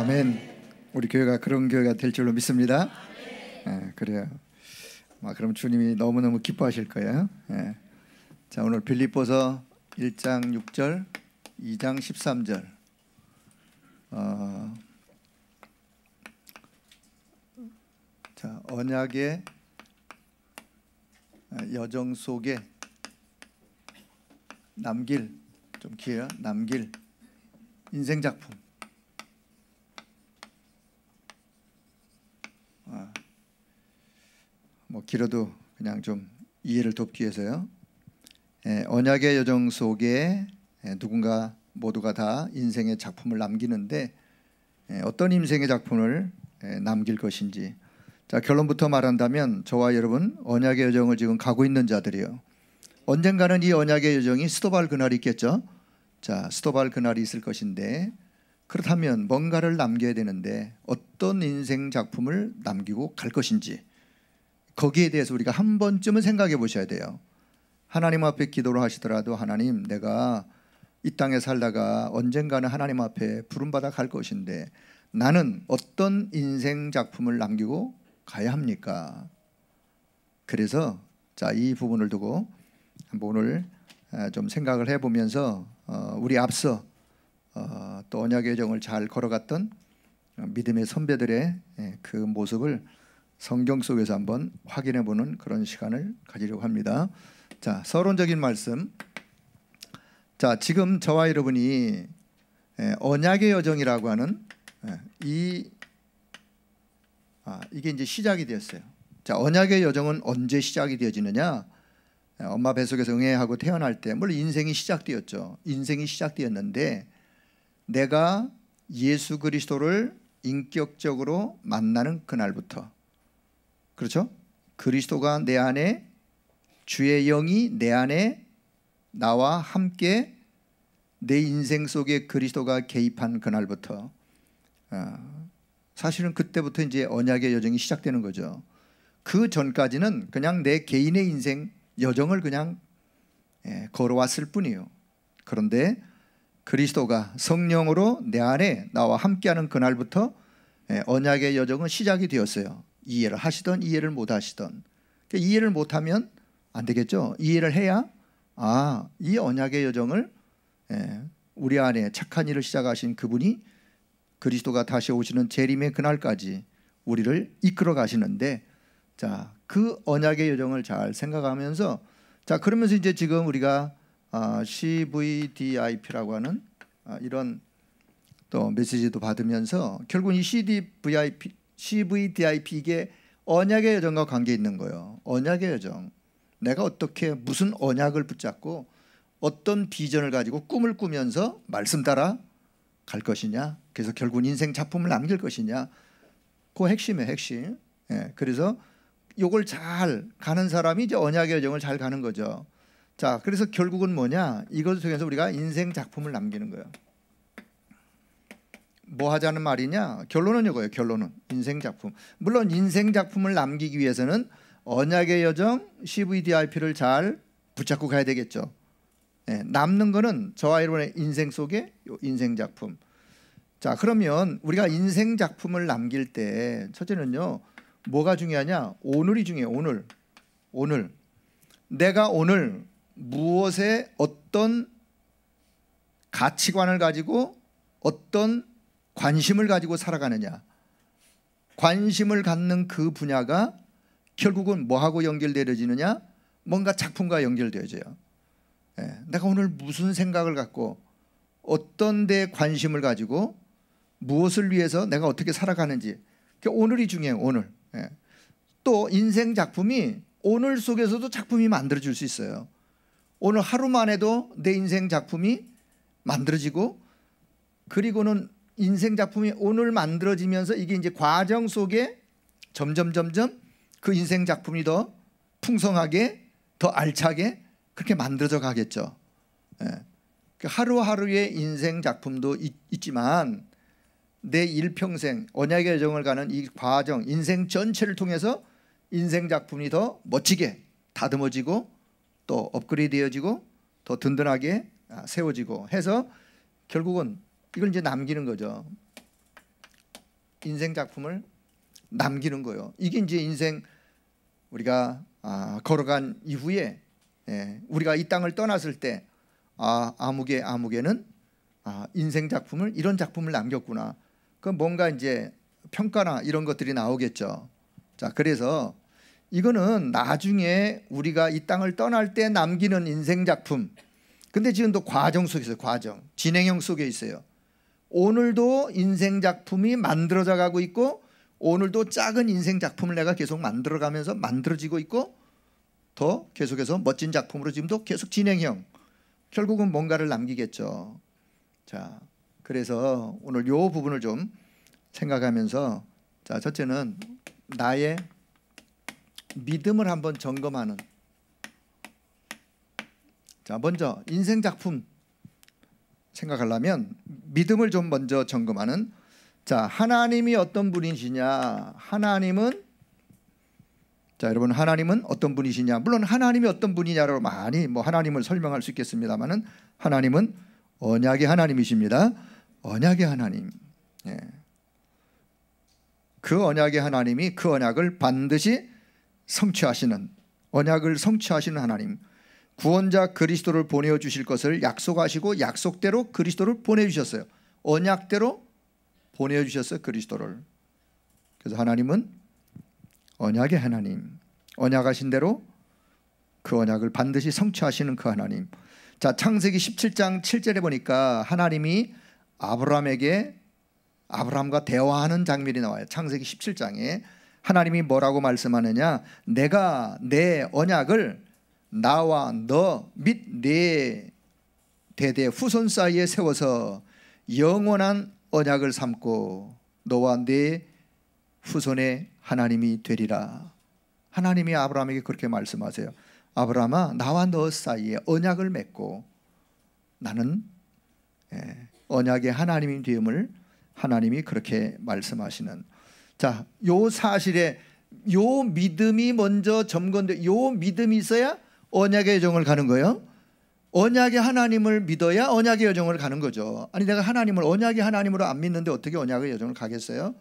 아멘. 우리 교회가 그런 교회가 될 줄로 믿습니다. 그래요. 그럼 주님이 너무너무 기뻐하실 거예요. 자, 오늘 빌립보서 1장 6절, 2장 13절. 자, 언약의 여정 속에 남길, 좀 길어요. 남길 인생 작품. 길어도 그냥 좀 이해를 돕기 위해서요. 언약의 여정 속에 누군가 모두가 다 인생의 작품을 남기는데 어떤 인생의 작품을 남길 것인지. 자, 결론부터 말한다면 저와 여러분 언약의 여정을 지금 가고 있는 자들이요. 언젠가는 이 언약의 여정이 스톱할 그날이 있겠죠. 자, 스톱할 그날이 있을 것인데 그렇다면 뭔가를 남겨야 되는데 어떤 인생 작품을 남기고 갈 것인지 거기에 대해서 우리가 한 번쯤은 생각해 보셔야 돼요. 하나님 앞에 기도를 하시더라도 하나님, 내가 이 땅에 살다가 언젠가는 하나님 앞에 부름받아 갈 것인데 나는 어떤 인생 작품을 남기고 가야 합니까? 그래서 자, 이 부분을 두고 한번 오늘 좀 생각을 해보면서 우리 앞서 또 언약의 여정을 잘 걸어갔던 믿음의 선배들의 그 모습을 성경 속에서 한번 확인해보는 그런 시간을 가지려고 합니다. 자, 서론적인 말씀. 자, 지금 저와 여러분이 언약의 여정이라고 하는 이게 이제 시작이 되었어요. 자, 언약의 여정은 언제 시작이 되어지느냐? 엄마 뱃속에서 응애하고 태어날 때 물론 인생이 시작되었죠. 인생이 시작되었는데 내가 예수 그리스도를 인격적으로 만나는 그날부터, 그렇죠? 그리스도가 내 안에, 주의 영이 내 안에 나와 함께 내 인생 속에 그리스도가 개입한 그날부터 사실은 그때부터 이제 언약의 여정이 시작되는 거죠. 그 전까지는 그냥 내 개인의 인생 여정을 그냥 걸어왔을 뿐이에요. 그런데 그리스도가 성령으로 내 안에 나와 함께하는 그날부터 언약의 여정은 시작이 되었어요. 이해를 하시던 이해를 못 하시던. 그러니까 이해를 못하면 안 되겠죠. 이해를 해야 이 언약의 여정을 우리 안에 착한 일을 시작하신 그분이 그리스도가 다시 오시는 재림의 그날까지 우리를 이끌어 가시는데, 자, 그 언약의 여정을 잘 생각하면서, 자, 그러면서 이제 지금 우리가 CVDIP라고 하는 이런 또 메시지도 받으면서 결국 이 CVDIP 이게 언약의 여정과 관계 있는 거예요. 언약의 여정. 내가 어떻게 무슨 언약을 붙잡고 어떤 비전을 가지고 꿈을 꾸면서 말씀 따라 갈 것이냐. 그래서 결국 인생 작품을 남길 것이냐. 그 핵심이에요, 핵심. 그래서 이걸 잘 가는 사람이 이제 언약의 여정을 잘 가는 거죠. 자, 그래서 결국은 뭐냐? 이것을 통해서 우리가 인생 작품을 남기는 거예요. 뭐 하자는 말이냐? 결론은 이거예요. 결론은 인생 작품. 물론 인생 작품을 남기기 위해서는 언약의 여정 CVDIP를 잘 붙잡고 가야 되겠죠. 남는 거는 저와 여러분의 인생 속에 인생 작품. 자, 그러면 우리가 인생 작품을 남길 때 첫째는요, 뭐가 중요하냐? 오늘이 중요해요. 오늘 내가 오늘 무엇에 어떤 가치관을 가지고 어떤 관심을 가지고 살아가느냐. 관심을 갖는 그 분야가 결국은 뭐하고 연결되어지느냐? 뭔가 작품과 연결되어져요. 내가 오늘 무슨 생각을 갖고 어떤 데 관심을 가지고 무엇을 위해서 내가 어떻게 살아가는지, 오늘이 중요해요. 오늘. 또 인생 작품이 오늘 속에서도 작품이 만들어질 수 있어요. 오늘 하루만 해도 내 인생 작품이 만들어지고, 그리고는 인생 작품이 오늘 만들어지면서 이게 이제 과정 속에 점점 그 인생 작품이 더 풍성하게, 더 알차게 그렇게 만들어져 가겠죠. 하루하루의 인생 작품도 있지만 내 일평생 언약의 여정을 가는 이 과정, 인생 전체를 통해서 인생 작품이 더 멋지게 다듬어지고 또 업그레이드되어지고 더 든든하게 세워지고 해서 결국은 이걸 이제 남기는 거죠. 인생 작품을 남기는 거예요. 이게 이제 인생 우리가 걸어간 이후에 우리가 이 땅을 떠났을 때 아무개는 인생 작품을 이런 작품을 남겼구나. 그 뭔가 이제 평가나 이런 것들이 나오겠죠. 자, 그래서 이거는 나중에 우리가 이 땅을 떠날 때 남기는 인생 작품. 근데 지금도 과정 속에 있어요. 과정, 진행형 속에 있어요. 오늘도 인생 작품이 만들어져 가고 있고, 오늘도 작은 인생 작품을 내가 계속 만들어가면서 만들어지고 있고, 더 계속해서 멋진 작품으로 지금도 계속 진행형, 결국은 뭔가를 남기겠죠. 자, 그래서 오늘 요 부분을 좀 생각하면서, 자, 첫째는 나의 믿음을 한번 점검하는. 자, 먼저 인생 작품 생각하려면 믿음을 좀 먼저 점검하는. 자, 하나님이 어떤 분이시냐? 하나님은, 자, 여러분, 하나님은 어떤 분이시냐? 물론 하나님이 어떤 분이냐로 많이 하나님을 설명할 수 있겠습니다만은, 하나님은 언약의 하나님이십니다. 언약의 하나님. 그 언약의 하나님이 그 언약을 반드시 성취하시는, 언약을 성취하시는 하나님, 구원자 그리스도를 보내주실 것을 약속하시고 약속대로 그리스도를 보내주셨어요. 언약대로 보내주셨어요, 그리스도를. 그래서 하나님은 언약의 하나님, 언약하신 대로 그 언약을 반드시 성취하시는 그 하나님. 자, 창세기 17장 7절에 보니까 하나님이 아브라함과 대화하는 장면이 나와요. 창세기 17장에 하나님이 뭐라고 말씀하느냐? 내가 내 언약을 나와 너 및 네 대대 후손 사이에 세워서 영원한 언약을 삼고 너와 네 후손의 하나님이 되리라. 하나님이 아브라함에게 그렇게 말씀하세요. 아브라함아, 나와 너 사이에 언약을 맺고 나는 언약의 하나님이 되음을 하나님이 그렇게 말씀하시는. 자, 요 사실에 요 믿음이 먼저 점검돼. 요 믿음이 있어야 언약의 여정을 가는 거예요. 언약의 하나님을 믿어야 언약의 여정을 가는 거죠. 아니, 내가 하나님을 언약의 하나님으로 안 믿는데 어떻게 언약의 여정을 가겠어요?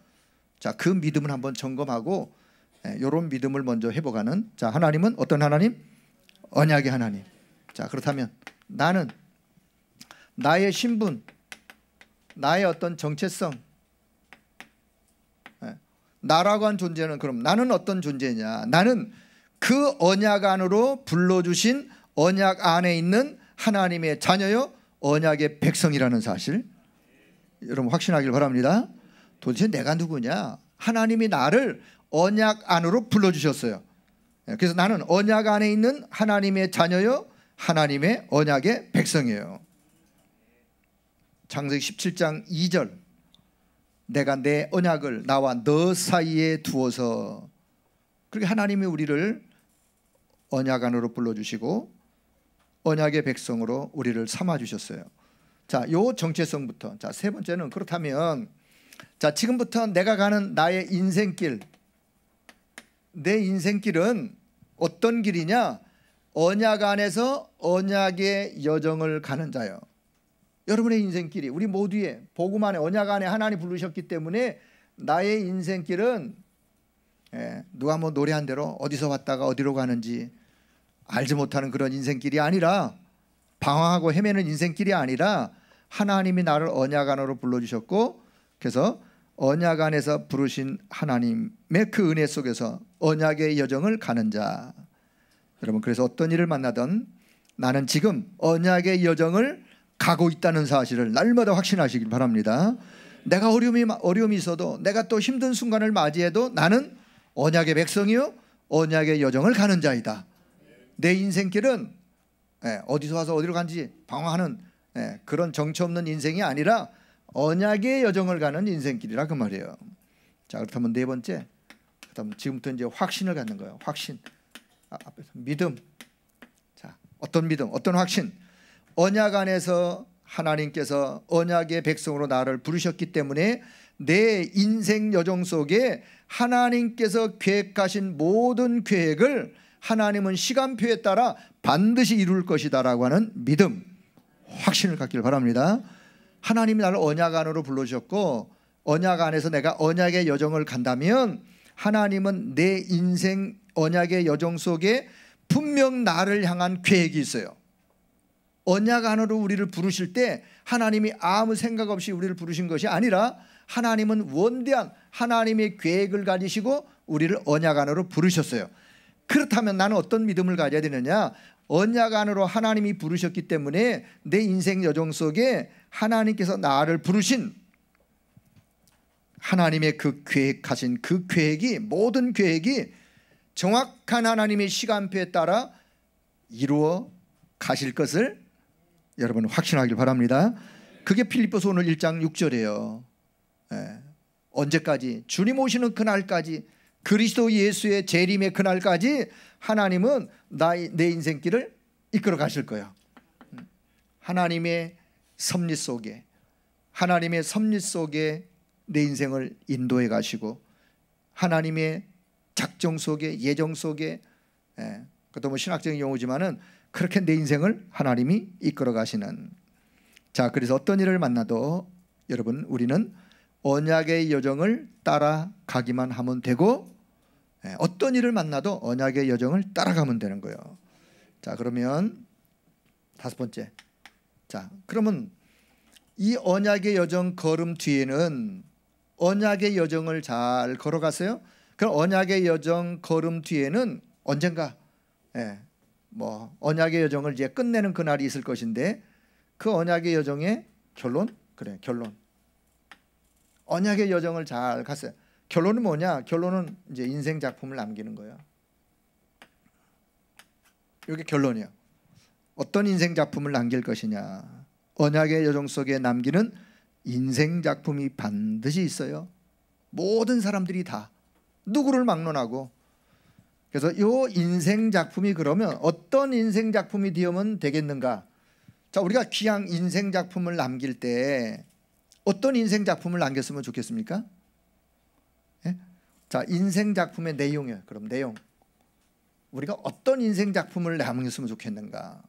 자, 그 믿음을 한번 점검하고 요런 믿음을 먼저 회복하는. 자, 하나님은 어떤 하나님? 언약의 하나님. 자, 그렇다면 나는 나의 신분, 나의 어떤 정체성, 나라고 한 존재는, 그럼 나는 어떤 존재냐? 나는 그 언약 안으로 불러주신 언약 안에 있는 하나님의 자녀요, 언약의 백성이라는 사실, 여러분 확신하길 바랍니다. 도대체 내가 누구냐? 하나님이 나를 언약 안으로 불러주셨어요. 그래서 나는 언약 안에 있는 하나님의 자녀요, 하나님의 언약의 백성이에요. 창세기 17장 2절, 내가 내 언약을 나와 너 사이에 두어서. 그렇게 하나님이 우리를 언약 안으로 불러주시고 언약의 백성으로 우리를 삼아주셨어요. 자, 요 정체성부터. 자, 세 번째는, 그렇다면 자, 지금부터 내가 가는 나의 인생길, 내 인생길은 어떤 길이냐? 언약 안에서 언약의 여정을 가는 자요. 여러분의 인생길이, 우리 모두의 복음 안에, 언약 안에 하나님 부르셨기 때문에 나의 인생길은 누가 노래한 대로 어디서 왔다가 어디로 가는지 알지 못하는 그런 인생길이 아니라, 방황하고 헤매는 인생길이 아니라, 하나님이 나를 언약 안으로 불러주셨고, 그래서 언약 안에서 부르신 하나님의 그 은혜 속에서 언약의 여정을 가는 자. 여러분, 그래서 어떤 일을 만나든 나는 지금 언약의 여정을 가고 있다는 사실을 날마다 확신하시길 바랍니다. 내가 어려움이 있어도, 내가 또 힘든 순간을 맞이해도 나는 언약의 백성이요, 언약의 여정을 가는 자이다. 내 인생길은 어디서 와서 어디로 간지 방황하는 그런 정처 없는 인생이 아니라 언약의 여정을 가는 인생길이라 그 말이에요. 자, 그렇다면 네 번째, 그다음 지금부터 이제 확신을 갖는 거예요. 확신. 앞에서 믿음. 자, 어떤 믿음, 어떤 확신? 언약 안에서 하나님께서 언약의 백성으로 나를 부르셨기 때문에 내 인생 여정 속에 하나님께서 계획하신 모든 계획을 하나님은 시간표에 따라 반드시 이룰 것이다라고 하는 믿음, 확신을 갖기를 바랍니다. 하나님이 나를 언약 안으로 불러주셨고, 언약 안에서 내가 언약의 여정을 간다면 하나님은 내 인생 언약의 여정 속에 분명 나를 향한 계획이 있어요. 언약 안으로 우리를 부르실 때 하나님이 아무 생각 없이 우리를 부르신 것이 아니라 하나님은 원대한 하나님의 계획을 가지시고 우리를 언약 안으로 부르셨어요. 그렇다면 나는 어떤 믿음을 가져야 되느냐? 언약 안으로 하나님이 부르셨기 때문에 내 인생 여정 속에 하나님께서 나를 부르신 하나님의 그 계획하신 그 계획이, 모든 계획이 정확한 하나님의 시간표에 따라 이루어 가실 것을 여러분 확신하길 바랍니다. 그게 필리포스 오늘 1장 6절이에요. 언제까지? 주님 오시는 그날까지, 그리스도 예수의 재림의 그날까지 하나님은 내 인생길을 이끌어 가실 거예요. 하나님의 섭리 속에, 하나님의 섭리 속에 내 인생을 인도해 가시고, 하나님의 작정 속에, 예정 속에, 그것도 뭐 신학적인 용어지만은 그렇게 내 인생을 하나님이 이끌어 가시는. 자, 그래서 어떤 일을 만나도 여러분 우리는 언약의 여정을 따라가기만 하면 되고, 어떤 일을 만나도 언약의 여정을 따라가면 되는 거예요. 자, 그러면 다섯 번째. 자, 그러면 이 언약의 여정 걸음 뒤에는, 언약의 여정을 잘 걸어갔어요. 그럼 언약의 여정 걸음 뒤에는 언젠가 뭐 언약의 여정을 이제 끝내는 그날이 있을 것인데, 그 언약의 여정의 결론? 그래, 결론. 언약의 여정을 잘 갔어요. 결론은 뭐냐? 결론은 이제 인생 작품을 남기는 거예요. 이게 결론이에요. 어떤 인생 작품을 남길 것이냐? 언약의 여정 속에 남기는 인생 작품이 반드시 있어요. 모든 사람들이 다 누구를 막론하고. 그래서 이 인생 작품이 그러면 어떤 인생 작품이 되면 되겠는가? 자, 우리가 귀한 인생 작품을 남길 때 어떤 인생 작품을 남겼으면 좋겠습니까? 자, 인생 작품의 내용이에요. 그럼 내용. 우리가 어떤 인생 작품을 남겼으면 좋겠는가?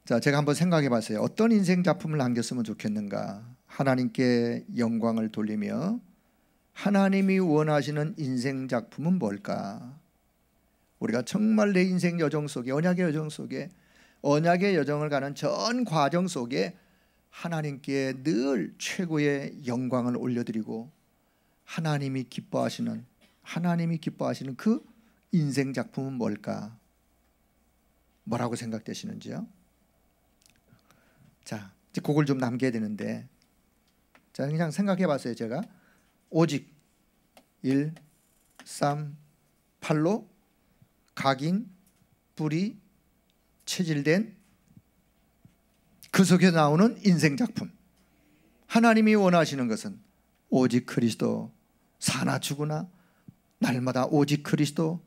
자, 제가 한번 생각해 봤어요. 어떤 인생 작품을 남겼으면 좋겠는가? 하나님께 영광을 돌리며 하나님이 원하시는 인생 작품은 뭘까? 우리가 정말 내 인생 여정 속에, 언약의 여정 속에, 언약의 여정을 가는 전 과정 속에 하나님께 늘 최고의 영광을 올려드리고 하나님이 기뻐하시는 그 인생 작품은 뭘까? 뭐라고 생각되시는지요? 자, 이제 그걸 좀 남겨야 되는데, 자, 그냥 생각해 봤어요. 제가 오직 1, 3, 8로 각인, 뿌리, 체질된 그 속에 나오는 인생 작품. 하나님이 원하시는 것은 오직 그리스도, 사나 죽으나 날마다 오직 그리스도,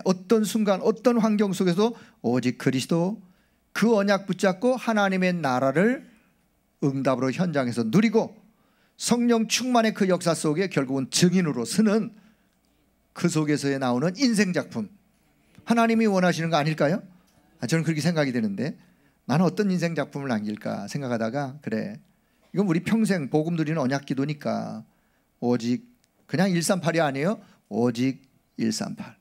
어떤 순간 어떤 환경 속에서 오직 그리스도, 그 언약 붙잡고 하나님의 나라를 응답으로 현장에서 누리고 성령 충만의 그 역사 속에 결국은 증인으로 서는 그 속에서의 나오는 인생 작품, 하나님이 원하시는 거 아닐까요? 저는 그렇게 생각이 되는데, 나는 어떤 인생 작품을 남길까 생각하다가, 그래, 이건 우리 평생 복음 누리는 언약 기도니까 오직, 그냥 138이 아니에요. 오직 138,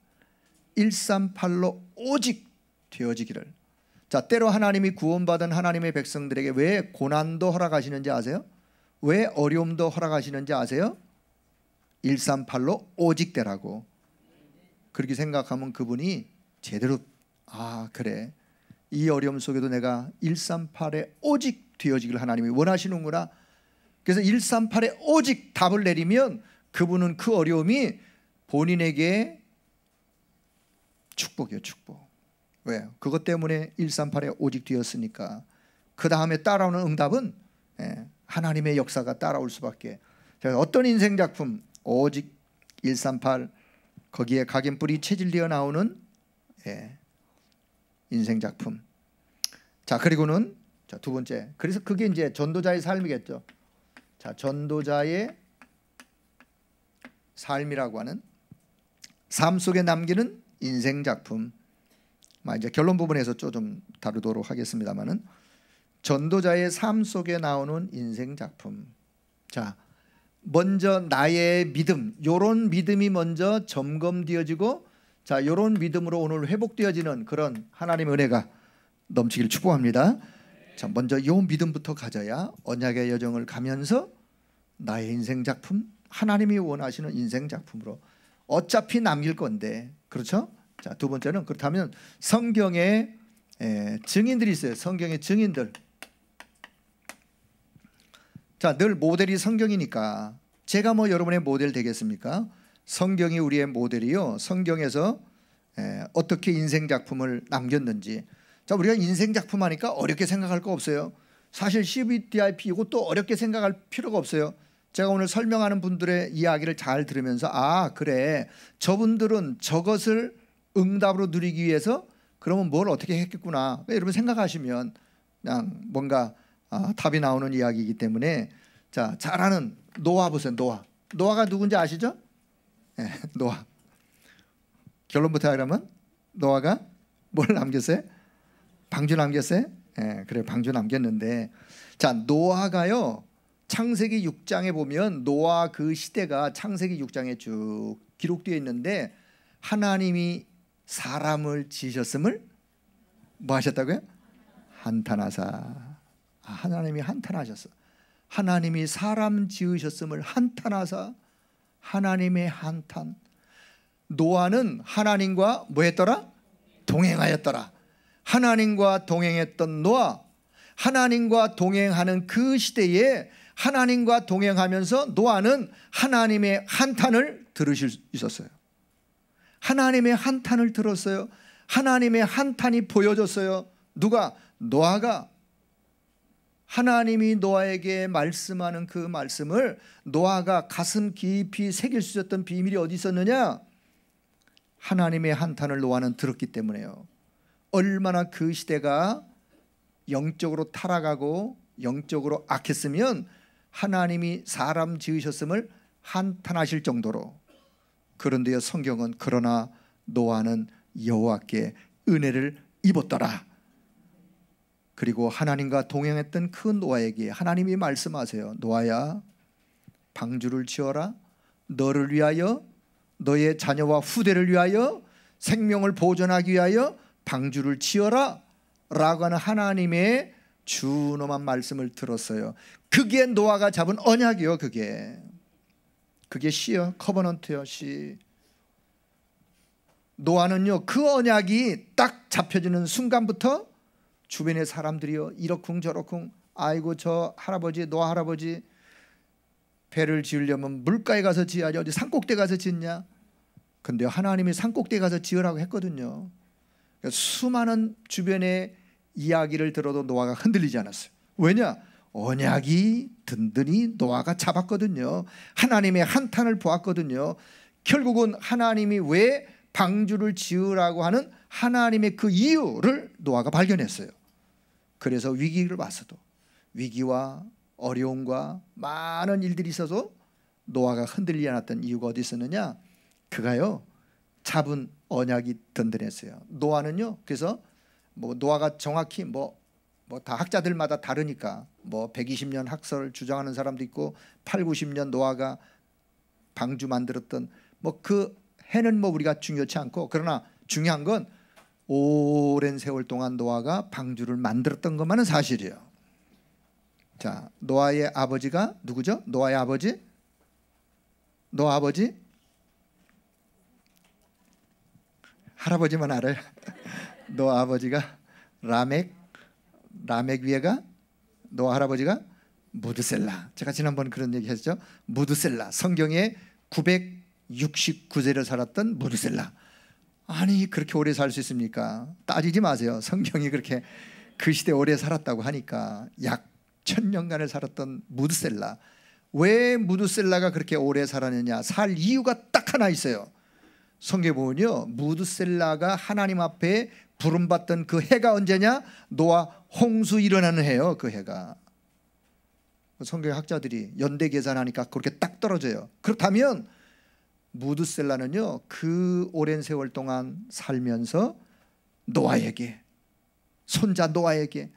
138로 오직 되어지기를. 자, 때로 하나님이 구원받은 하나님의 백성들에게 왜 고난도 허락하시는지 아세요? 왜 어려움도 허락하시는지 아세요? 138로 오직 되라고. 그렇게 생각하면 그분이 제대로, 아, 그래, 이 어려움 속에도 내가 138에 오직 되어지기를 하나님이 원하시는구나. 그래서 138에 오직 답을 내리면 그분은 그 어려움이 본인에게 축복이에요, 축복. 왜요? 그것 때문에 138에 오직 되었으니까. 그 다음에 따라오는 응답은 하나님의 역사가 따라올 수밖에. 어떤 인생 작품? 오직 138, 거기에 각인뿌리 체질되어 나오는 인생 작품. 자, 그리고는 자, 두 번째. 그래서 그게 이제 전도자의 삶이겠죠. 자, 전도자의 삶이라고 하는 삶 속에 남기는 인생 작품. 이제 결론 부분에서 좀 다루도록 하겠습니다만은, 전도자의 삶 속에 나오는 인생 작품. 자, 먼저 나의 믿음, 요런 믿음이 먼저 점검되어지고, 자, 요런 믿음으로 오늘 회복되어지는 그런 하나님의 은혜가 넘치길 축복합니다. 자, 먼저 요 믿음부터 가져야 언약의 여정을 가면서 나의 인생 작품, 하나님이 원하시는 인생 작품으로 어차피 남길 건데, 그렇죠? 자, 두 번째는 그렇다면 성경에 증인들이 있어요. 성경의 증인들. 자, 늘 모델이 성경이니까 제가 뭐 여러분의 모델 되겠습니까? 성경이 우리의 모델이요. 성경에서 어떻게 인생 작품을 남겼는지. 자, 우리가 인생 작품 하니까 어렵게 생각할 거 없어요. 사실 CVDIP 이것도 어렵게 생각할 필요가 없어요. 제가 오늘 설명하는 분들의 이야기를 잘 들으면서 아, 그래, 저분들은 저것을 응답으로 누리기 위해서 그러면 뭘 어떻게 했겠구나, 여러분 생각하시면 그냥 뭔가 답이 나오는 이야기이기 때문에. 자, 잘 아는 노아 보세요. 노아가 누군지 아시죠? 네, 노아. 결론부터 하려면 노아가 뭘 남겼어요? 방주 남겼어요? 네, 그래, 방주 남겼는데, 자, 노아가요, 창세기 6장에 보면 노아 그 시대가 창세기 6장에 쭉 기록되어 있는데, 하나님이 사람을 지으셨음을 뭐 하셨다고요? 한탄하사. 하나님이 한탄하셨어. 하나님이 사람 지으셨음을 한탄하사. 하나님의 한탄. 노아는 하나님과 뭐 했더라? 동행하였더라. 하나님과 동행했던 노아, 하나님과 동행하는 그 시대에 하나님과 동행하면서 노아는 하나님의 한탄을 들으실 수 있었어요. 하나님의 한탄을 들었어요. 하나님의 한탄이 보여졌어요. 누가? 노아가. 하나님이 노아에게 말씀하는 그 말씀을 노아가 가슴 깊이 새길 수 있었던 비밀이 어디 있었느냐? 하나님의 한탄을 노아는 들었기 때문에요. 얼마나 그 시대가 영적으로 타락하고 영적으로 악했으면 하나님이 사람 지으셨음을 한탄하실 정도로. 그런데요, 성경은 그러나 노아는 여호와께 은혜를 입었더라. 그리고 하나님과 동행했던 그 노아에게 하나님이 말씀하세요. 노아야, 방주를 지어라. 너를 위하여, 너의 자녀와 후대를 위하여, 생명을 보존하기 위하여 방주를 지어라 라고 하는 하나님의 준엄한 말씀을 들었어요. 그게 노아가 잡은 언약이요. 그게 시요. 커버넌트요. 시. 노아는요, 그 언약이 딱 잡혀지는 순간부터 주변의 사람들이요, 이러쿵저러쿵, 아이고 저 할아버지, 노아 할아버지 배를 지으려면 물가에 가서 지어야지 어디 산꼭대에 가서 짓냐. 근데 하나님이 산꼭대에 가서 지으라고 했거든요. 수많은 주변의 이야기를 들어도 노아가 흔들리지 않았어요. 왜냐? 언약이 든든히 노아가 잡았거든요. 하나님의 한탄을 보았거든요. 결국은 하나님이 왜 방주를 지으라고 하는 하나님의 그 이유를 노아가 발견했어요. 그래서 위기를 봤어도, 위기와 어려움과 많은 일들이 있어서 노아가 흔들리지 않았던 이유가 어디 있었느냐? 그가요, 잡은 언약이 든든했어요. 노아는요, 그래서 뭐 노아가 정확히 뭐 다 학자들마다 다르니까 뭐 120년 학설을 주장하는 사람도 있고 8, 90년 노아가 방주 만들었던 뭐 그 해는 뭐 우리가 중요치 않고, 그러나 중요한 건 오랜 세월 동안 노아가 방주를 만들었던 것만은 사실이에요. 자, 노아의 아버지가 누구죠? 노아의 아버지? 노아 아버지? 할아버지만 알아요. 노아 아버지가 라멕 위에가, 노아 할아버지가 무드셀라. 제가 지난번 그런 얘기 했죠. 무드셀라. 성경에 969세를 살았던 무드셀라. 아니, 그렇게 오래 살 수 있습니까? 따지지 마세요. 성경이 그렇게 그 시대 오래 살았다고 하니까. 약 1000년간을 살았던 무드셀라. 왜 무드셀라가 그렇게 오래 살았느냐? 살 이유가 딱 하나 있어요. 성경에 보면요, 무드셀라가 하나님 앞에 부름받던 그 해가 언제냐? 노아 홍수 일어나는 해요. 그 해가. 성경 학자들이 연대 계산하니까 그렇게 딱 떨어져요. 그렇다면 무드셀라는요, 그 오랜 세월 동안 살면서 노아에게, 손자 노아에게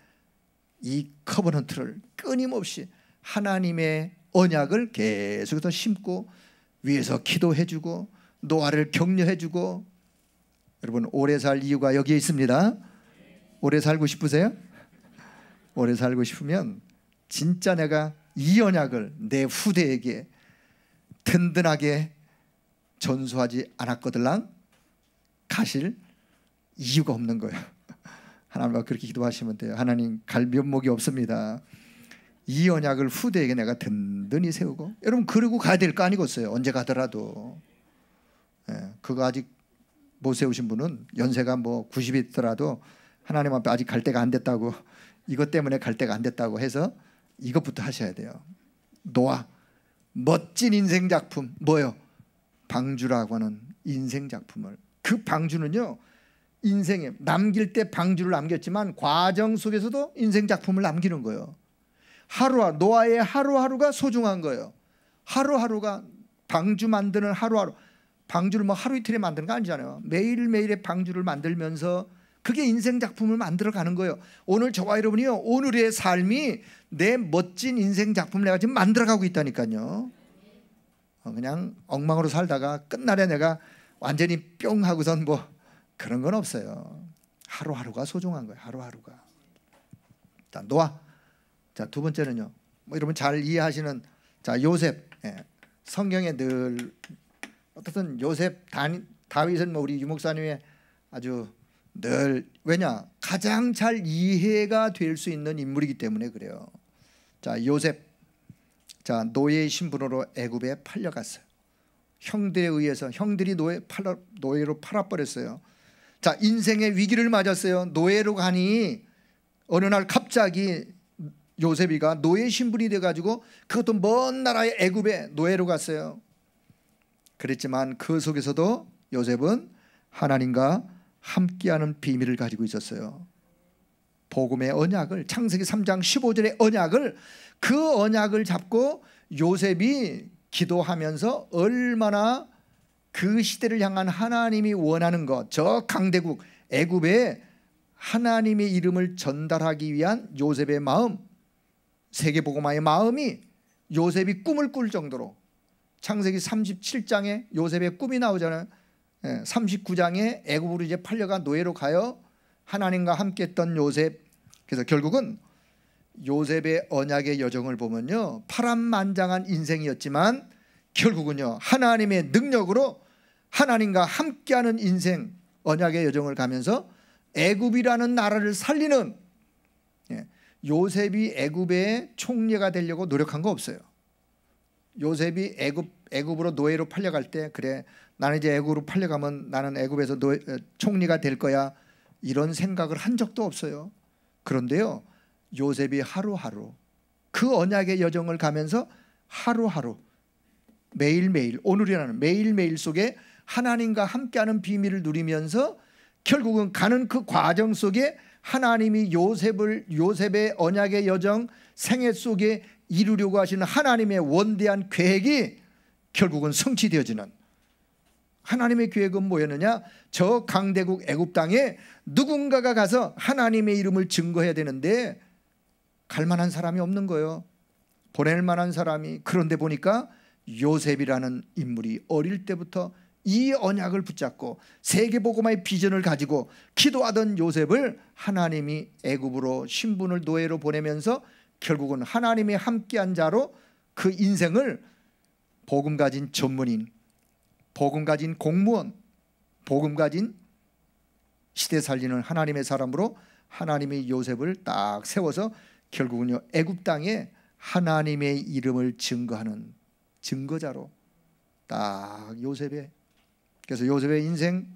이 커버넌트를 끊임없이 하나님의 언약을 계속해서 심고 위에서 기도해주고 노아를 격려해주고. 여러분 오래 살 이유가 여기에 있습니다. 오래 살고 싶으세요? 오래 살고 싶으면 진짜 내가 이 언약을 내 후대에게 든든하게 전수하지 않았거들랑 가실 이유가 없는 거예요. 하나님과 그렇게 기도하시면 돼요. 하나님 갈 면목이 없습니다. 이 언약을 후대에게 내가 든든히 세우고. 여러분 그러고 가야 될 거 아니겠어요? 언제 가더라도. 그거 아직 못 세우신 분은 연세가 뭐 90이 있더라도 하나님 앞에 아직 갈 때가 안 됐다고, 이것 때문에 갈 때가 안 됐다고 해서 이것부터 하셔야 돼요. 노아 멋진 인생 작품 뭐요? 방주라고 하는 인생 작품을. 그 방주는요 인생에 남길 때 방주를 남겼지만 과정 속에서도 인생 작품을 남기는 거예요. 하루하루, 노아의 하루하루가 소중한 거예요. 하루하루가, 방주 만드는 하루하루, 방주를 뭐 하루 이틀에 만드는 거 아니잖아요. 매일매일의 방주를 만들면서 그게 인생 작품을 만들어가는 거예요. 오늘 저와 여러분이요, 오늘의 삶이 내 멋진 인생 작품을 내가 지금 만들어가고 있다니까요. 그냥 엉망으로 살다가 끝날에 내가 완전히 뿅 하고선 뭐 그런 건 없어요. 하루하루가 소중한 거예요. 하루하루가. 자, 노아. 자, 두 번째는요, 뭐 여러분 잘 이해하시는, 자, 요셉. 성경에 늘 어떻든 요셉, 다윗은 뭐 우리 유목사님의 아주 늘, 왜냐, 가장 잘 이해가 될 수 있는 인물이기 때문에 그래요. 자, 요셉. 자, 노예의 신분으로 애굽에 팔려갔어요. 형들에 의해서, 형들이 노예로 팔아버렸어요. 자, 인생의 위기를 맞았어요. 노예로 가니 어느 날 갑자기 요셉이가 노예 신분이 돼가지고 그것도 먼 나라의 애굽에 노예로 갔어요. 그랬지만 그 속에서도 요셉은 하나님과 함께하는 비밀을 가지고 있었어요. 복음의 언약을, 창세기 3장 15절의 언약을, 그 언약을 잡고 요셉이 기도하면서 얼마나 그 시대를 향한 하나님이 원하는 것, 저 강대국 애굽에 하나님의 이름을 전달하기 위한 요셉의 마음, 세계복음화의 마음이 요셉이 꿈을 꿀 정도로, 창세기 37장에 요셉의 꿈이 나오잖아요. 39장에 애굽으로 이제 팔려가 노예로 가요. 하나님과 함께 했던 요셉. 그래서 결국은 요셉의 언약의 여정을 보면요, 파란만장한 인생이었지만 결국은요 하나님의 능력으로 하나님과 함께하는 인생, 언약의 여정을 가면서 애굽이라는 나라를 살리는, 요셉이 애굽의 총리가 되려고 노력한 거 없어요. 요셉이 애굽으로 노예로 팔려갈 때, 그래 나는 이제 애굽으로 팔려가면 나는 애굽에서 총리가 될 거야, 이런 생각을 한 적도 없어요. 그런데요, 요셉이 하루하루 그 언약의 여정을 가면서 하루하루, 매일매일, 오늘이라는 매일매일 속에 하나님과 함께하는 비밀을 누리면서 결국은 가는 그 과정 속에 하나님이 요셉의 언약의 여정, 생애 속에 이루려고 하시는 하나님의 원대한 계획이 결국은 성취되어지는, 하나님의 계획은 뭐였느냐? 저 강대국 애굽 땅에 누군가가 가서 하나님의 이름을 증거해야 되는데 갈 만한 사람이 없는 거예요. 보낼 만한 사람이. 그런데 보니까 요셉이라는 인물이 어릴 때부터 이 언약을 붙잡고 세계복음화의 비전을 가지고 기도하던 요셉을 하나님이 애굽으로 신분을 노예로 보내면서 결국은 하나님이 함께한 자로 그 인생을 복음 가진 전문인, 복음 가진 공무원, 복음 가진 시대 살리는 하나님의 사람으로 하나님이 요셉을 딱 세워서 결국은요 애굽 땅에 하나님의 이름을 증거하는 증거자로 딱 요셉의, 그래서 요셉의 인생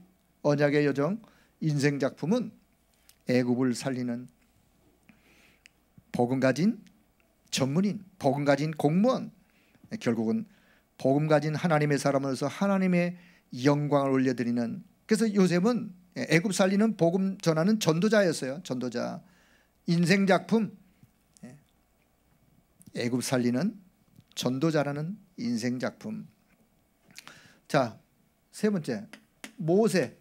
언약의 여정, 인생 작품은 애굽을 살리는 복음 가진 전문인, 복음 가진 공무원, 결국은 복음 가진 하나님의 사람으로서 하나님의 영광을 올려드리는, 그래서 요셉은 애굽 살리는 복음 전하는 전도자였어요. 전도자. 인생 작품, 애굽 살리는 전도자라는 인생 작품. 자, 세 번째, 모세.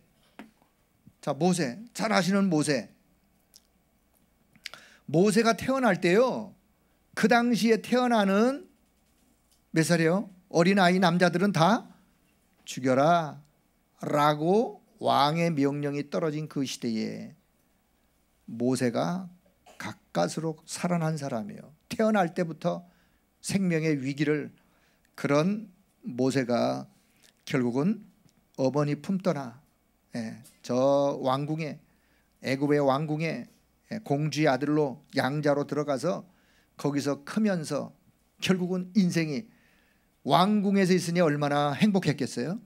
자, 모세, 잘 아시는 모세. 모세가 태어날 때요, 그 당시에 태어나는 몇 살이요? 어린아이 남자들은 다 죽여라 라고 왕의 명령이 떨어진 그 시대에 모세가 가까스로 살아난 사람이에요. 태어날 때부터 생명의 위기를, 그런 모세가 결국은 어머니 품떠나 저 왕궁에, 애굽의 왕궁에 공주의 아들로 양자로 들어가서 거기서 크면서 결국은 인생이 왕궁에서 있으니 얼마나 행복했겠어요?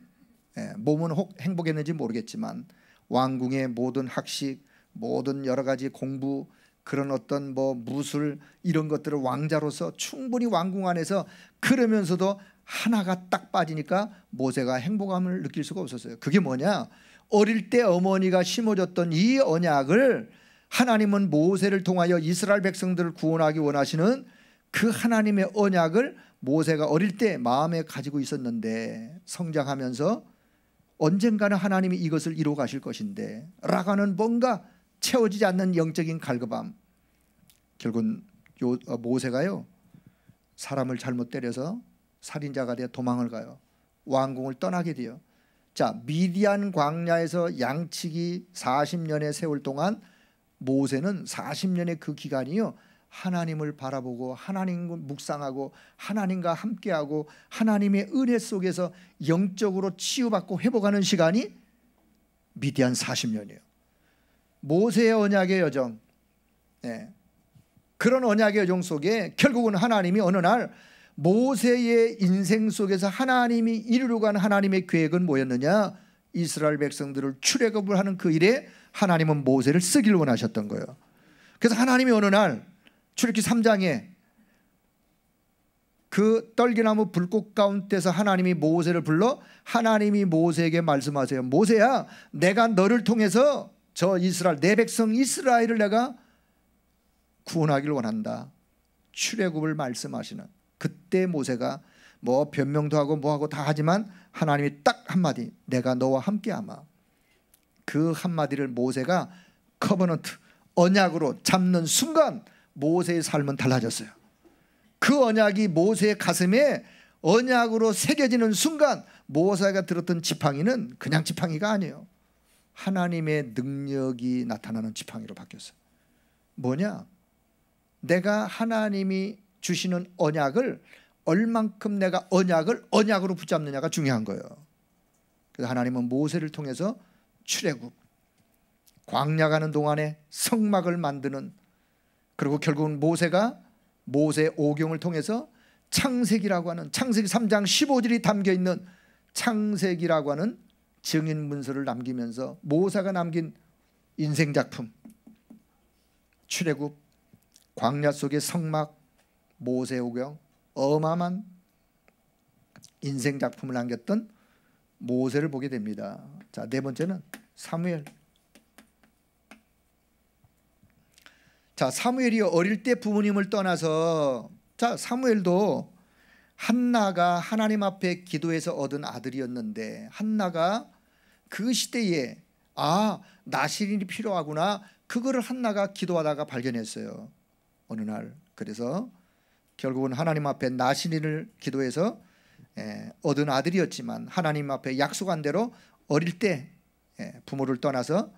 몸은 행복했는지 모르겠지만 왕궁의 모든 학식, 모든 여러 가지 공부, 그런 어떤 무술 이런 것들을 왕자로서 충분히 왕궁 안에서 그러면서도 하나가 딱 빠지니까 모세가 행복함을 느낄 수가 없었어요. 그게 뭐냐? 어릴 때 어머니가 심어줬던 이 언약을 하나님은 모세를 통하여 이스라엘 백성들을 구원하기 원하시는 그 하나님의 언약을 모세가 어릴 때 마음에 가지고 있었는데 성장하면서 언젠가는 하나님이 이것을 이루어 가실 것인데 라고 하는 뭔가 채워지지 않는 영적인 갈급함. 결국은 모세가요, 사람을 잘못 때려서 살인자가 되어 도망을 가요. 왕궁을 떠나게 돼요. 자, 미디안 광야에서 양치기 40년의 세월 동안 모세는 40년의 그 기간이요, 하나님을 바라보고 하나님을 묵상하고 하나님과 함께하고 하나님의 은혜 속에서 영적으로 치유받고 회복하는 시간이 미디안 40년이에요. 모세의 언약의 여정, 그런 언약의 여정 속에 결국은 하나님이 어느 날 모세의 인생 속에서 하나님이 이루려고 하는 하나님의 계획은 뭐였느냐? 이스라엘 백성들을 출애굽을 하는 그 일에 하나님은 모세를 쓰기를 원하셨던 거예요. 그래서 하나님이 어느 날 출애굽기 3장에 그 떨기나무 불꽃 가운데서 하나님이 모세를 불러 하나님이 모세에게 말씀하세요. 모세야, 내가 너를 통해서 저 이스라엘, 내 백성 이스라엘을 내가 구원하기를 원한다. 출애굽을 말씀하시는 그때 모세가 변명도 하고 뭐하고 다 하지만 하나님이 딱 한마디, 내가 너와 함께하마. 그 한마디를 모세가 커버넌트, 언약으로 잡는 순간 모세의 삶은 달라졌어요. 그 언약이 모세의 가슴에 언약으로 새겨지는 순간 모세가 들었던 지팡이는 그냥 지팡이가 아니에요. 하나님의 능력이 나타나는 지팡이로 바뀌었어요. 뭐냐? 내가 하나님이 주시는 언약을 얼만큼 내가 언약으로 붙잡느냐가 중요한 거예요. 그래서 하나님은 모세를 통해서 출애굽, 광야 가는 동안에 성막을 만드는, 그리고 결국은 모세가 모세 오경을 통해서 창세기라고 하는, 창세기 3장 15절이 담겨있는 창세기라고 하는 증인 문서를 남기면서 모세가 남긴 인생작품, 출애굽, 광야 속의 성막, 모세 오경, 어마어마한 인생작품을 남겼던 모세를 보게 됩니다. 자, 네 번째는 사무엘. 자, 사무엘이 어릴 때 부모님을 떠나서, 자, 사무엘도 한나가 하나님 앞에 기도해서 얻은 아들이었는데, 한나가 그 시대에 나실인이 필요하구나, 그거를 한나가 기도하다가 발견했어요. 어느 날. 그래서 결국은 하나님 앞에 나실인을 기도해서 얻은 아들이었지만 하나님 앞에 약속한 대로 어릴 때 부모를 떠나서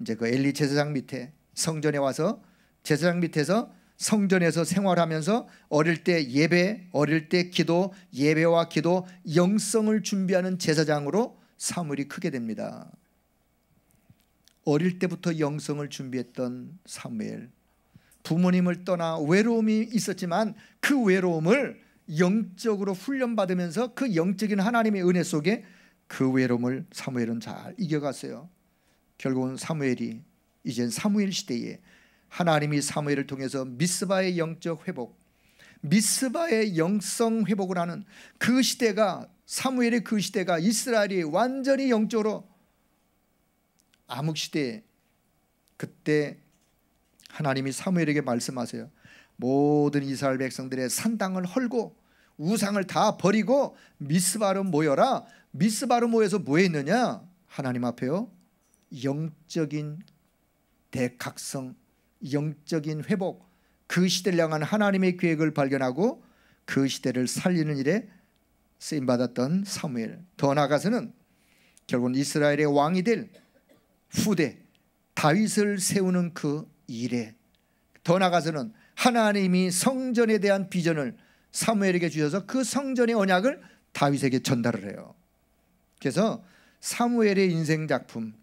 이제 그 엘리 제사장 밑에 성전에 와서 제사장 밑에서 성전에서 생활하면서 어릴 때 예배, 어릴 때 기도, 예배와 기도, 영성을 준비하는 제사장으로 사무엘이 크게 됩니다. 어릴 때부터 영성을 준비했던 사무엘, 부모님을 떠나 외로움이 있었지만 그 외로움을 영적으로 훈련받으면서 그 영적인 하나님의 은혜 속에 그 외로움을 사무엘은 잘 이겨갔어요. 결국은 사무엘이 이젠 사무엘 시대에 하나님이 사무엘을 통해서 미스바의 영적 회복, 미스바의 영성 회복을 하는 그 시대가, 사무엘의 그 시대가 이스라엘이 완전히 영적으로 암흑시대, 그때 하나님이 사무엘에게 말씀하세요. 모든 이스라엘 백성들의 산당을 헐고 우상을 다 버리고 미스바로 모여라. 미스바로 모여서 뭐 했느냐? 하나님 앞에요, 영적인 대각성, 영적인 회복, 그 시대를 향한 하나님의 계획을 발견하고 그 시대를 살리는 일에 쓰임받았던 사무엘, 더 나아가서는 결국은 이스라엘의 왕이 될 후대 다윗을 세우는 그 일에, 더 나아가서는 하나님이 성전에 대한 비전을 사무엘에게 주셔서 그 성전의 언약을 다윗에게 전달을 해요. 그래서 사무엘의 인생 작품,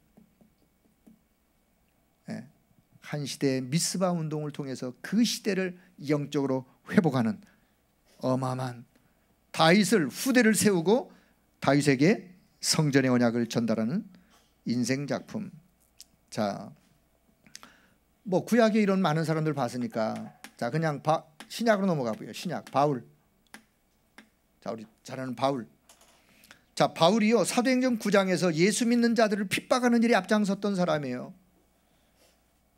한 시대의 미스바 운동을 통해서 그 시대를 영적으로 회복하는 어마어마한 다윗을, 후대를 세우고 다윗에게 성전의 언약을 전달하는 인생 작품. 자, 뭐 구약에 이런 많은 사람들 봤으니까 자 그냥 신약으로 넘어가 보요. 신약 바울. 자, 우리 잘 아는 바울. 자, 바울이요 사도행전 9장에서 예수 믿는 자들을 핍박하는 일에 앞장섰던 사람이에요.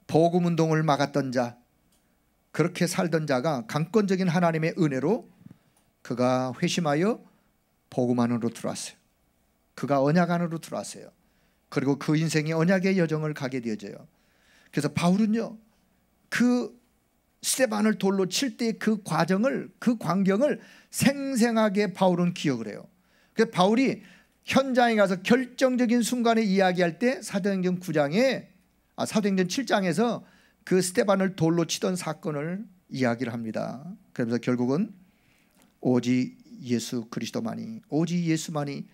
복음 운동을 막았던 자, 그렇게 살던 자가 강권적인 하나님의 은혜로 그가 회심하여 복음 안으로 들어왔어요. 그가 언약 안으로 들어왔어요. 그리고 그 인생의 언약의 여정을 가게 되어져요. 그래서 바울은요 그 스데반을 돌로 칠 때 그 과정을, 그 광경을 생생하게 바울은 기억을 해요. 그래서 바울이 현장에 가서 결정적인 순간에 이야기할 때 사도행전 7장에서 그 스데반을 돌로 치던 사건을 이야기를 합니다. 그러면서 결국은 오직 예수 그리스도만이, 오직 예수만이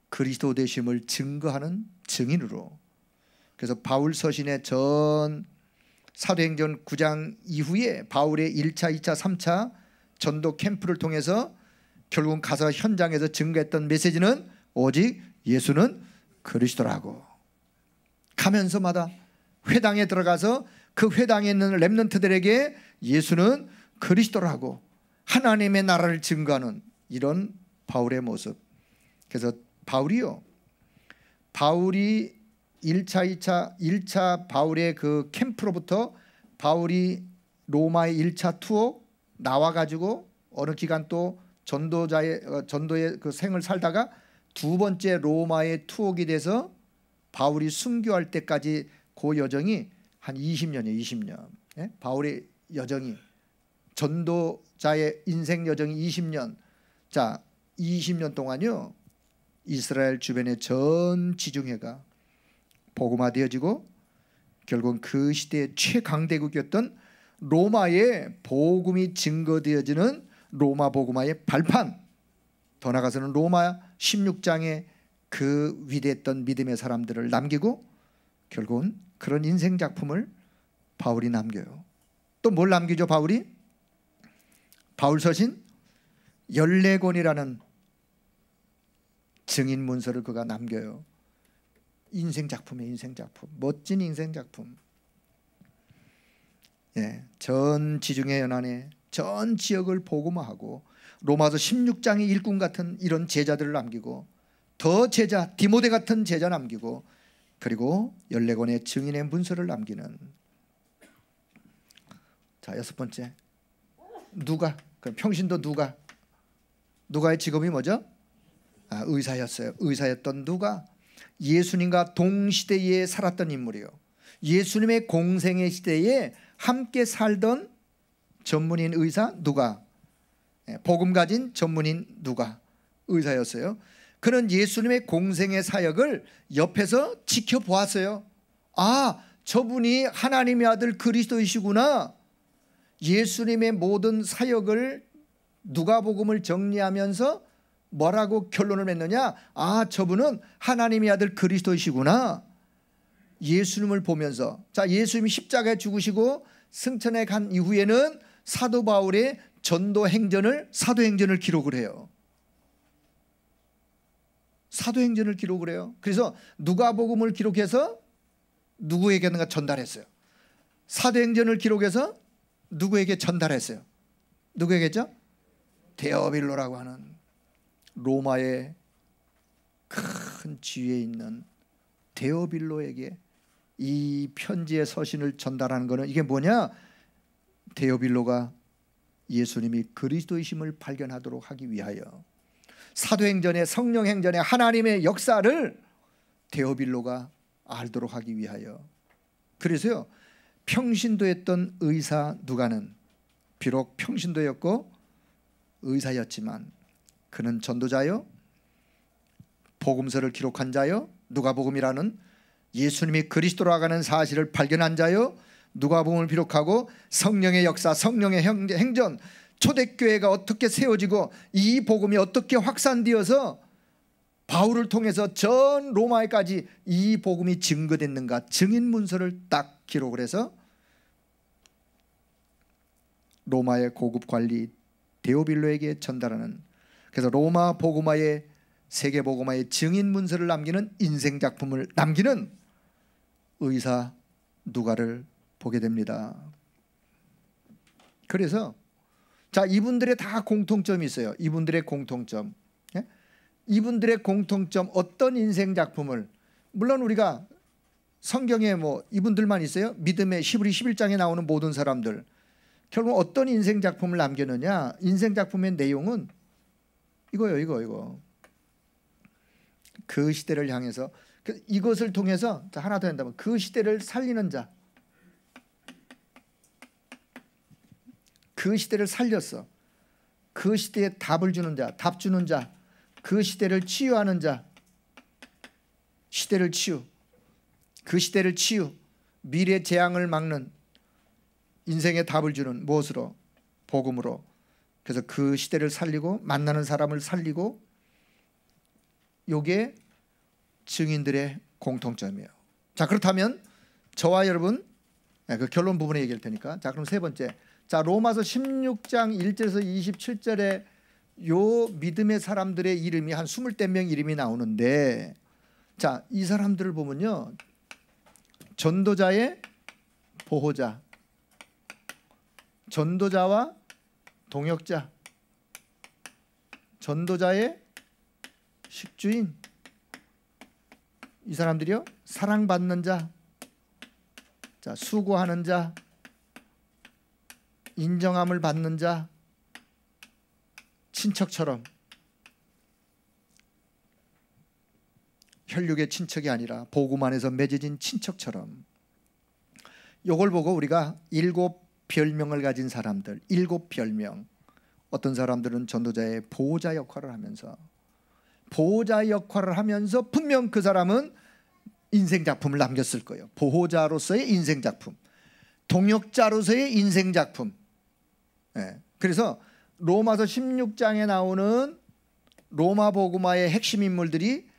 그리스도 되심을 증거하는 증인으로, 그래서 바울 서신의 전 사도행전 9장 이후에 바울의 1차, 2차, 3차 전도 캠프를 통해서 결국은 가서 현장에서 증거했던 메시지는 오직 예수는 그리스도라고. 가면서마다 회당에 들어가서 그 회당에 있는 렘넌트들에게 예수는 그리스도라고 하나님의 나라를 증거하는 이런 바울의 모습. 그래서 바울이 1차 바울의 그 캠프로부터 바울이 로마의 1차 투어 나와가지고 어느 기간 또 전도의 그 생을 살다가 두 번째 로마의 투옥이 돼서 바울이 순교할 때까지 그 여정이 한 20년이에요. 20년. 예? 바울의 여정이, 전도자의 인생 여정이 20년. 자, 20년 동안요 이스라엘 주변의 전 지중해가 복음화되어지고 결국은 그 시대의 최강대국이었던 로마의 복음이 증거되어지는 로마 복음화의 발판, 더 나아가서는 로마 16장의 그 위대했던 믿음의 사람들을 남기고 결국은 그런 인생 작품을 바울이 남겨요. 또 뭘 남기죠 바울이? 바울 서신 14권이라는 증인 문서를 그가 남겨요. 인생 작품이에요. 인생 작품. 멋진 인생 작품. 예, 전 지중해 연안에 전 지역을 복음화하고 로마서 16장의 일꾼 같은 이런 제자들을 남기고 더 제자 디모데 같은 제자 남기고 그리고 14권의 증인의 문서를 남기는. 자, 6번째 누가, 그럼 평신도 누가의 직업이 뭐죠? 의사였어요. 의사였던 누가 예수님과 동시대에 살았던 인물이에요. 예수님의 공생의 시대에 함께 살던 전문인 의사 누가, 복음 가진 전문인 누가 의사였어요. 그는 예수님의 공생의 사역을 옆에서 지켜보았어요. 아, 저분이 하나님의 아들 그리스도이시구나. 예수님의 모든 사역을 누가복음을 정리하면서 뭐라고 결론을 맺느냐? 아, 저분은 하나님의 아들 그리스도이시구나. 예수님을 보면서, 자, 예수님이 십자가에 죽으시고 승천에 간 이후에는 사도 바울의 전도 행전을, 사도행전을 기록을 해요. 사도행전을 기록을 해요. 그래서 누가복음을 기록해서 누구에게는가 전달했어요. 사도행전을 기록해서 누구에게 전달했어요? 누구에게죠? 데오빌로라고 하는 로마의 큰 지위에 있는 데오빌로에게 이 편지의 서신을 전달하는 것은 이게 뭐냐? 데오빌로가 예수님이 그리스도이심을 발견하도록 하기 위하여, 사도행전의 성령행전의 하나님의 역사를 데오빌로가 알도록 하기 위하여. 그래서요 평신도했던 의사 누가는 비록 평신도였고 의사였지만 그는 전도자요, 복음서를 기록한 자요, 누가복음이라는 예수님이 그리스도로 가는 사실을 발견한 자요, 누가복음을 비록하고 성령의 역사, 성령의 행전, 초대교회가 어떻게 세워지고 이 복음이 어떻게 확산되어서 바울을 통해서 전 로마에까지 이 복음이 증거됐는가, 증인 문서를 딱 기록을 해서 로마의 고급 관리 데오빌로에게 전달하는, 그래서 로마 복음화의, 세계 복음화의 증인 문서를 남기는, 인생 작품을 남기는 의사 누가를 보게 됩니다. 그래서 자, 이분들의 다 공통점이 있어요. 이분들의 공통점, 이분들의 공통점, 어떤 인생 작품을, 물론 우리가 성경에 뭐 이분들만 있어요? 믿음의 히브리 11장에 나오는 모든 사람들, 결국 어떤 인생 작품을 남겼느냐? 인생 작품의 내용은 이거예요. 이거 그 시대를 향해서, 이것을 통해서 하나 더 한다면 그 시대를 살리는 자, 그 시대를 살렸어. 그 시대에 답을 주는 자, 답 주는 자, 그 시대를 치유하는 자, 시대를 치유, 그 시대를 치유, 미래 재앙을 막는, 인생의 답을 주는, 무엇으로? 복음으로. 그래서 그 시대를 살리고 만나는 사람을 살리고, 이게 증인들의 공통점이에요. 자, 그렇다면 저와 여러분, 그 결론 부분에 얘기할 테니까, 자, 그럼 세 번째, 자, 로마서 16장 1절에서 27절에 요 믿음의 사람들의 이름이 한 20명 이름이 나오는데, 자, 이 사람들을 보면요, 전도자의 보호자, 전도자와 동역자, 전도자의 식주인, 이 사람들이요, 사랑받는 자, 자, 수고하는 자, 인정함을 받는 자, 친척처럼, 혈육의 친척이 아니라 복음 안에서 맺어진 친척처럼, 이걸 보고 우리가 7 별명을 가진 사람들, 7 별명. 어떤 사람들은 전도자의 보호자 역할을 하면서, 보호자 역할을 하면서 분명 그 사람은 인생 작품을 남겼을 거예요. 보호자로서의 인생 작품, 동역자로서의 인생 작품. 그래서 로마서 16장에 나오는 로마 복음화의 핵심 인물들이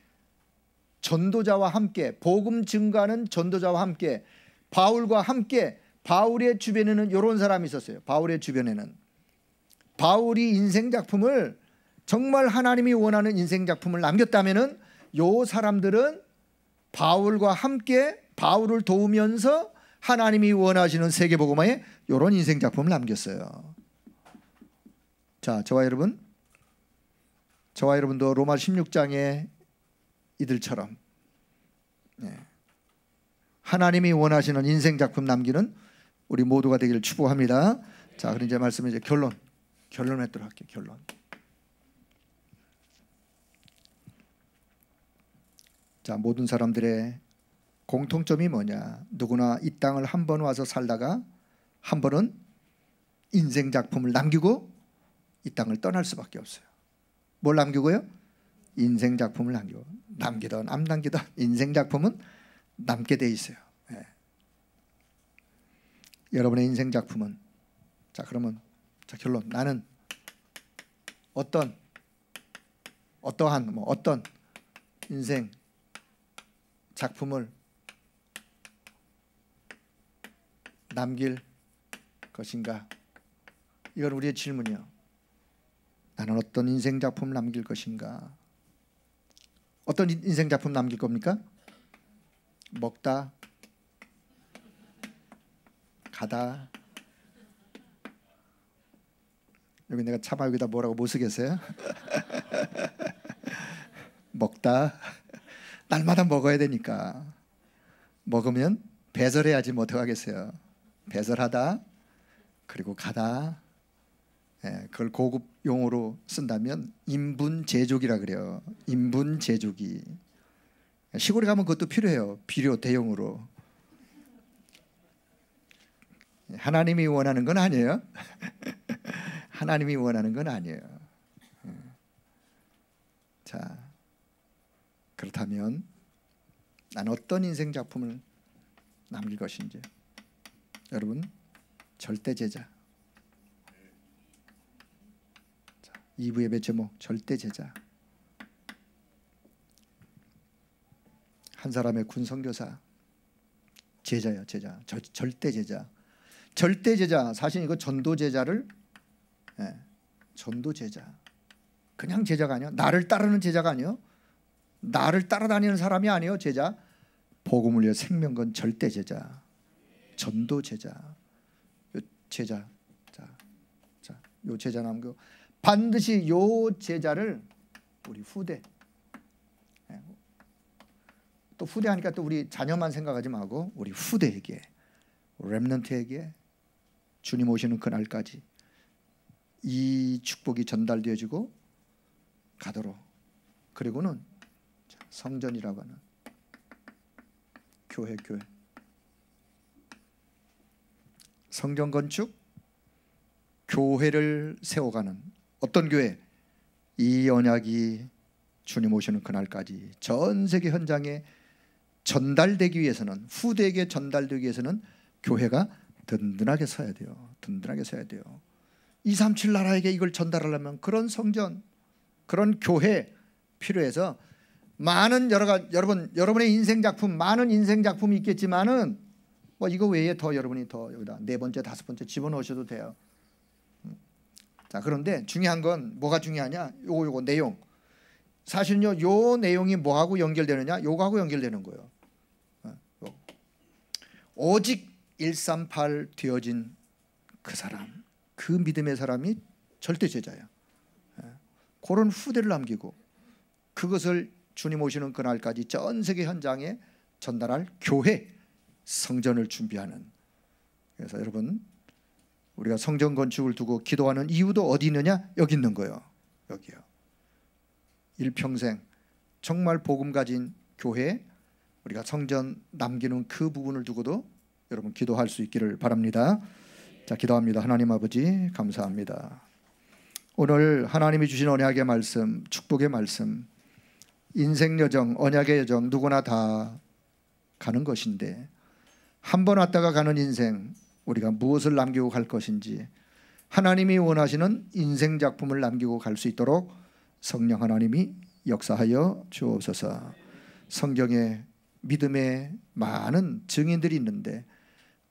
전도자와 함께, 복음 증거하는 전도자와 함께, 바울과 함께, 바울의 주변에는 이런 사람이 있었어요. 바울의 주변에는 바울이 인생 작품을, 정말 하나님이 원하는 인생 작품을 남겼다면은 요 사람들은 바울과 함께 바울을 도우면서 하나님이 원하시는 세계 복음화에 이런 인생 작품을 남겼어요. 자, 저와 여러분도 로마 16장의 이들처럼 하나님이 원하시는 인생 작품 남기는 우리 모두가 되기를 축복합니다. 자, 그럼 이제 말씀은 이제 결론을 하도록 할게요. 결론. 자, 모든 사람들의 공통점이 뭐냐? 누구나 이 땅을 한 번 와서 살다가 한 번은 인생 작품을 남기고 이 땅을 떠날 수밖에 없어요. 뭘 남기고요? 인생 작품을 남기고, 남기든 안 남기든 인생 작품은 남게 돼 있어요. 여러분의 인생 작품은, 자, 그러면 자, 결론. 나는 어떤 인생 작품을 남길 것인가? 이건 우리의 질문이요. 나는 어떤 인생 작품을 남길 것인가? 어떤 인생 작품 남길 겁니까? 먹다, 가다. 여기 내가 차마 여기다 뭐라고 못 쓰겠어요? 먹다, 날마다 먹어야 되니까. 먹으면 배설해야지 뭐 어떡하겠어요. 배설하다, 그리고 가다. 그걸 고급 용어로 쓴다면 인분제조기라 그래요. 인분제조기. 시골에 가면 그것도 필요해요. 비료 대용으로. 하나님이 원하는 건 아니에요. 하나님이 원하는 건 아니에요. 자, 그렇다면 난 어떤 인생 작품을 남길 것인지. 여러분, 절대 제자. 2부 예배 제목 절대 제자. 한 사람의 군 선교사 제자예요. 제자. 절대 제자. 절대 제자. 사실 이거 전도 제자를 전도 제자. 그냥 제자가 아니요. 나를 따르는 제자가 아니요. 나를 따라다니는 사람이 아니요. 제자. 복음을 위해 생명 건 절대 제자. 전도 제자. 요 제자. 자, 요 제자 남고 반드시 요 제자를 우리 후대, 또 후대 하니까 또 우리 자녀만 생각하지 말고 우리 후대에게, 렘넌트에게 주님 오시는 그날까지 이 축복이 전달되어지고 가도록. 그리고는 성전이라고 하는 교회 성전 건축, 교회를 세워가는 어떤 교회? 이 언약이 주님 오시는 그날까지 전 세계 현장에 전달되기 위해서는, 후대에게 전달되기 위해서는 교회가 든든하게 서야 돼요. 든든하게 서야 돼요. 237 나라에게 이걸 전달하려면 그런 성전, 그런 교회 필요해서 많은 여러분의 인생 작품, 많은 인생 작품이 있겠지만은 뭐 이거 외에 더 여러분이 더 여기다 4번째, 5번째 집어넣으셔도 돼요. 자, 그런데 중요한 건 뭐가 중요하냐? 요거 내용. 사실은요, 요 내용이 뭐하고 연결되느냐? 요거하고 연결되는 거예요. 오직 138 되어진 그 사람, 그 믿음의 사람이 절대 제자예요. 그런 후대를 남기고 그것을 주님 오시는 그날까지 전 세계 현장에 전달할 교회, 성전을 준비하는. 그래서 여러분, 우리가 성전 건축을 두고 기도하는 이유도 어디 있느냐? 여기 있는 거예요. 여기요. 일평생 정말 복음 가진 교회, 우리가 성전 남기는 그 부분을 두고도 여러분 기도할 수 있기를 바랍니다. 자, 기도합니다. 하나님 아버지 감사합니다. 오늘 하나님이 주신 언약의 말씀, 축복의 말씀, 인생 여정, 언약의 여정 누구나 다 가는 것인데 한 번 왔다가 가는 인생, 우리가 무엇을 남기고 갈 것인지, 하나님이 원하시는 인생 작품을 남기고 갈 수 있도록 성령 하나님이 역사하여 주옵소서. 성경에 믿음의 많은 증인들이 있는데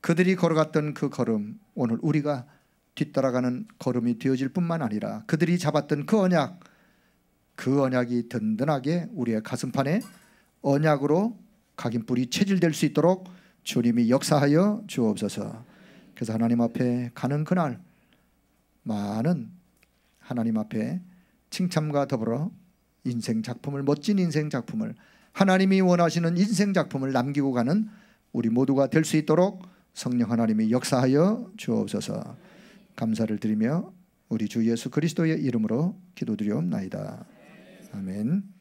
그들이 걸어갔던 그 걸음, 오늘 우리가 뒤따라가는 걸음이 되어질 뿐만 아니라 그들이 잡았던 그 언약, 그 언약이 든든하게 우리의 가슴판에 언약으로 각인뿔이 체질될 수 있도록 주님이 역사하여 주옵소서. 그래서 하나님 앞에 가는 그날 많은 하나님 앞에 칭찬과 더불어 인생 작품을, 멋진 인생 작품을, 하나님이 원하시는 인생 작품을 남기고 가는 우리 모두가 될 수 있도록 성령 하나님이 역사하여 주옵소서. 감사를 드리며 우리 주 예수 그리스도의 이름으로 기도드리옵나이다. 아멘.